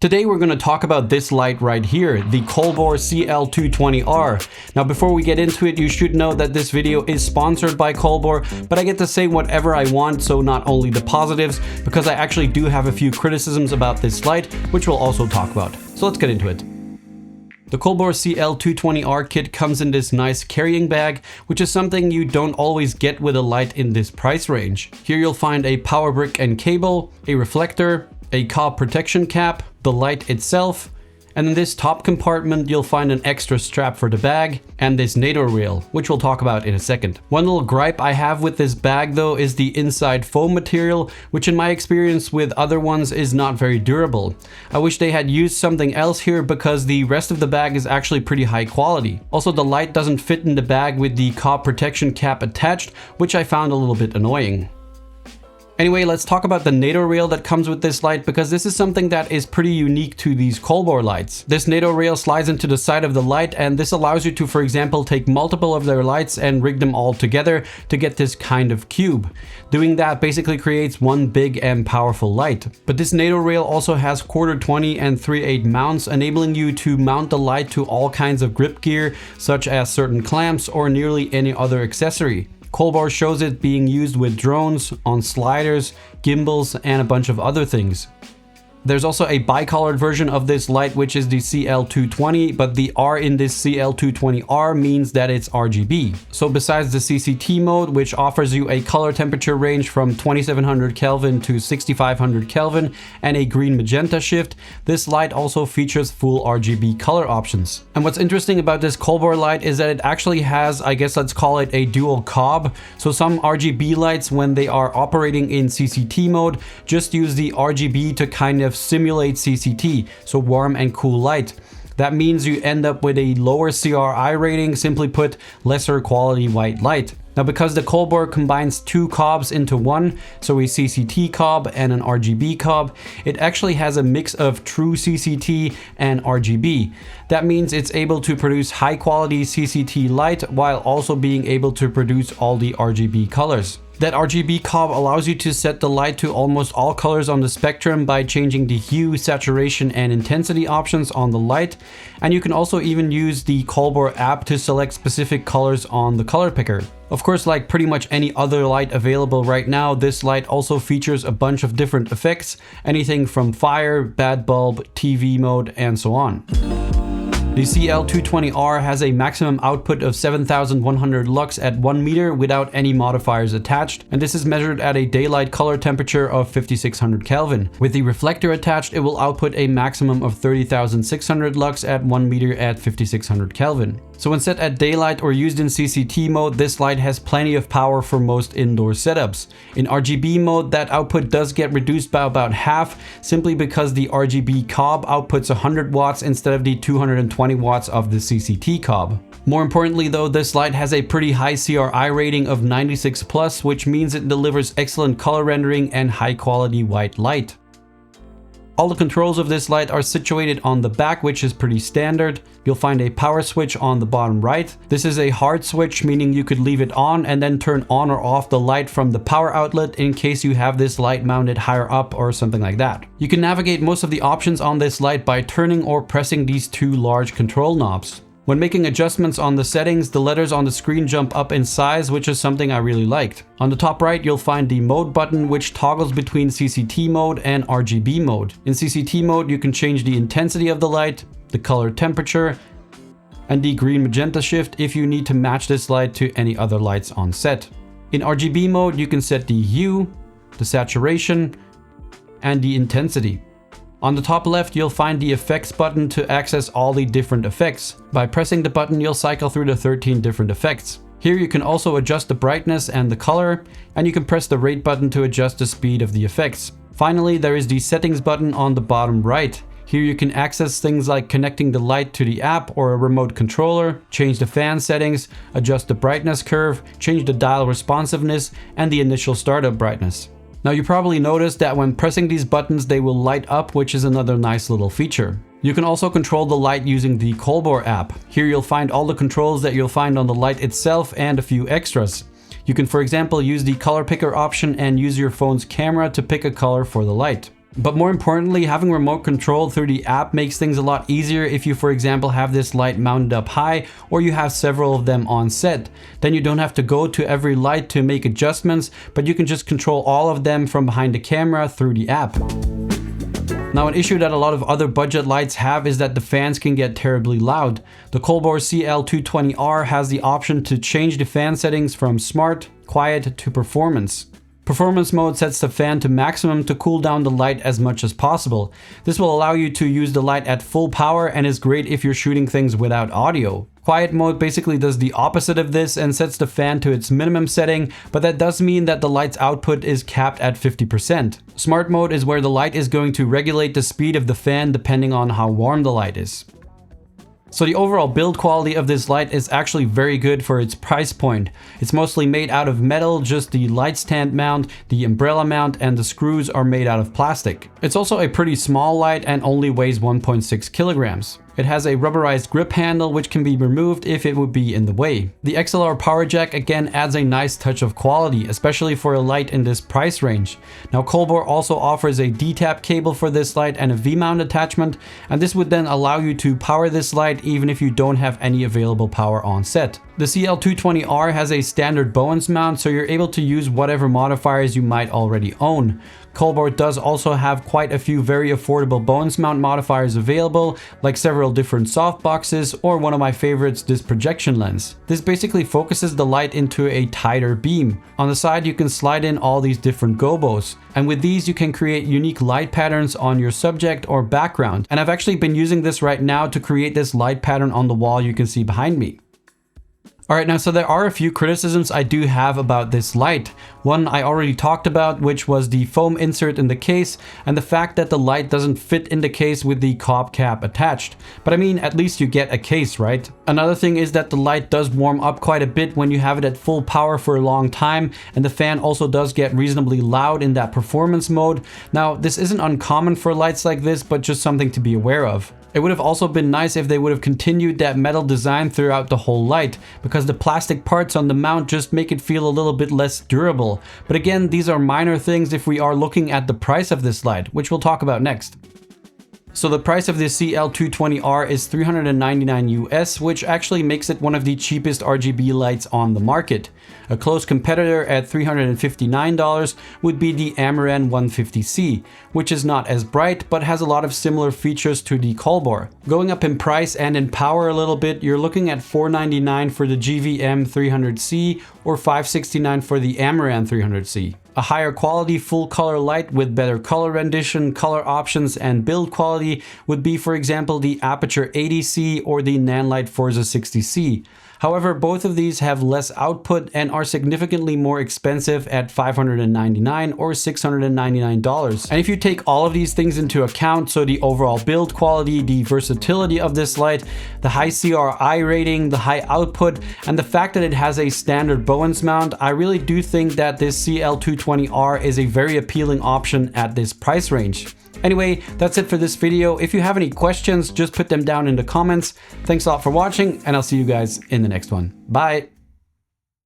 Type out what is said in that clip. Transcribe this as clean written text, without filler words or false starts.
Today we're going to talk about this light right here, the Colbor CL220R. Now before we get into it, you should know that this video is sponsored by Colbor, but I get to say whatever I want, so not only the positives, because I actually do have a few criticisms about this light, which we'll also talk about. So let's get into it. The Colbor CL220R kit comes in this nice carrying bag, which is something you don't always get with a light in this price range. Here you'll find a power brick and cable, a reflector, a cob protection cap, the light itself, and in this top compartment you'll find an extra strap for the bag and this NATO rail, which we'll talk about in a second. One little gripe I have with this bag though is the inside foam material, which in my experience with other ones is not very durable. I wish they had used something else here because the rest of the bag is actually pretty high quality. Also, the light doesn't fit in the bag with the cob protection cap attached, which I found a little bit annoying. Anyway, let's talk about the NATO rail that comes with this light, because this is something that is pretty unique to these Colbor lights. This NATO rail slides into the side of the light, and this allows you to, for example, take multiple of their lights and rig them all together to get this kind of cube. Doing that basically creates one big and powerful light. But this NATO rail also has 1/4-20 and 3/8 mounts, enabling you to mount the light to all kinds of grip gear, such as certain clamps or nearly any other accessory. Colbor shows it being used with drones, on sliders, gimbals, and a bunch of other things. There's also a bicolored version of this light, which is the CL220, but the R in this CL220R means that it's RGB. So besides the CCT mode, which offers you a color temperature range from 2700 Kelvin to 6500 Kelvin and a green magenta shift, this light also features full RGB color options. And what's interesting about this Colbor light is that it actually has, I guess let's call it a dual cob. So some RGB lights, when they are operating in CCT mode, just use the RGB to kind of simulate CCT, so warm and cool light. That means you end up with a lower CRI rating, simply put, lesser quality white light. Now, because the Colbor combines two cobs into one, so a CCT cob and an RGB cob, it actually has a mix of true CCT and RGB. That means it's able to produce high quality CCT light while also being able to produce all the RGB colors. That RGB cob allows you to set the light to almost all colors on the spectrum by changing the hue, saturation, and intensity options on the light. And you can also even use the Colbor app to select specific colors on the color picker. Of course, like pretty much any other light available right now, this light also features a bunch of different effects, anything from fire, bad bulb, TV mode, and so on. The CL220R has a maximum output of 7100 lux at 1 meter without any modifiers attached, and this is measured at a daylight color temperature of 5600 Kelvin. With the reflector attached, it will output a maximum of 30,600 lux at 1 meter at 5600 Kelvin. So when set at daylight or used in CCT mode, this light has plenty of power for most indoor setups. In RGB mode, that output does get reduced by about half, simply because the RGB cob outputs 100 watts instead of the 220 watts of the CCT cob. More importantly though, this light has a pretty high CRI rating of 96+, which means it delivers excellent color rendering and high quality white light. All the controls of this light are situated on the back, which is pretty standard. You'll find a power switch on the bottom right. This is a hard switch, meaning you could leave it on and then turn on or off the light from the power outlet in case you have this light mounted higher up or something like that. You can navigate most of the options on this light by turning or pressing these two large control knobs. When making adjustments on the settings, the letters on the screen jump up in size, which is something I really liked. On the top right, you'll find the mode button, which toggles between CCT mode and RGB mode. In CCT mode, you can change the intensity of the light, the color temperature, and the green magenta shift if you need to match this light to any other lights on set. In RGB mode, you can set the hue, the saturation, and the intensity. On the top left, you'll find the effects button to access all the different effects. By pressing the button, you'll cycle through the 13 different effects. Here you can also adjust the brightness and the color, and you can press the rate button to adjust the speed of the effects. Finally, there is the settings button on the bottom right. Here you can access things like connecting the light to the app or a remote controller, change the fan settings, adjust the brightness curve, change the dial responsiveness, and the initial startup brightness. Now you probably noticed that when pressing these buttons they will light up, which is another nice little feature. You can also control the light using the Colbor app. Here you'll find all the controls that you'll find on the light itself and a few extras. You can, for example, use the color picker option and use your phone's camera to pick a color for the light. But more importantly, having remote control through the app makes things a lot easier if you, for example, have this light mounted up high or you have several of them on set. Then you don't have to go to every light to make adjustments, but you can just control all of them from behind the camera through the app. Now, an issue that a lot of other budget lights have is that the fans can get terribly loud. The Colbor CL220R has the option to change the fan settings from smart, quiet to performance. Performance mode sets the fan to maximum to cool down the light as much as possible. This will allow you to use the light at full power and is great if you're shooting things without audio. Quiet mode basically does the opposite of this and sets the fan to its minimum setting, but that does mean that the light's output is capped at 50%. Smart mode is where the light is going to regulate the speed of the fan depending on how warm the light is. So the overall build quality of this light is actually very good for its price point. It's mostly made out of metal, just the light stand mount, the umbrella mount, and the screws are made out of plastic. It's also a pretty small light and only weighs 1.6 kilograms. It has a rubberized grip handle which can be removed if it would be in the way. The XLR power jack again adds a nice touch of quality, especially for a light in this price range. Now Colbor also offers a D-tap cable for this light and a V-mount attachment, and this would then allow you to power this light even if you don't have any available power on set. The CL220R has a standard Bowens mount, so you're able to use whatever modifiers you might already own. Colbor does also have quite a few very affordable Bowens mount modifiers available, like several different softboxes or one of my favorites, this projection lens. This basically focuses the light into a tighter beam. On the side you can slide in all these different gobos, and with these you can create unique light patterns on your subject or background. And I've actually been using this right now to create this light pattern on the wall you can see behind me. Alright, now so there are a few criticisms I do have about this light. One I already talked about, which was the foam insert in the case and the fact that the light doesn't fit in the case with the cob cap attached. But I mean, at least you get a case, right? Another thing is that the light does warm up quite a bit when you have it at full power for a long time, and the fan also does get reasonably loud in that performance mode. Now, this isn't uncommon for lights like this, but just something to be aware of. It would have also been nice if they would have continued that metal design throughout the whole light, because the plastic parts on the mount just make it feel a little bit less durable. But again, these are minor things if we are looking at the price of this light, which we'll talk about next. So the price of this CL220R is $399 US, which actually makes it one of the cheapest RGB lights on the market. A close competitor at $359 would be the Amaran 150C, which is not as bright but has a lot of similar features to the Colbor. Going up in price and in power a little bit, you're looking at $499 for the GVM 300C or $569 for the Amaran 300C. A higher quality full color light with better color rendition, color options, and build quality would be, for example, the Aperture 80C or the Nanlite Forza 60C. However, both of these have less output and are significantly more expensive at $599 or $699. And if you take all of these things into account, so the overall build quality, the versatility of this light, the high CRI rating, the high output, and the fact that it has a standard Bowens mount, I really do think that this CL220R is a very appealing option at this price range. Anyway, that's it for this video. If you have any questions, just put them down in the comments. Thanks a lot for watching, and I'll see you guys in the next one. Bye!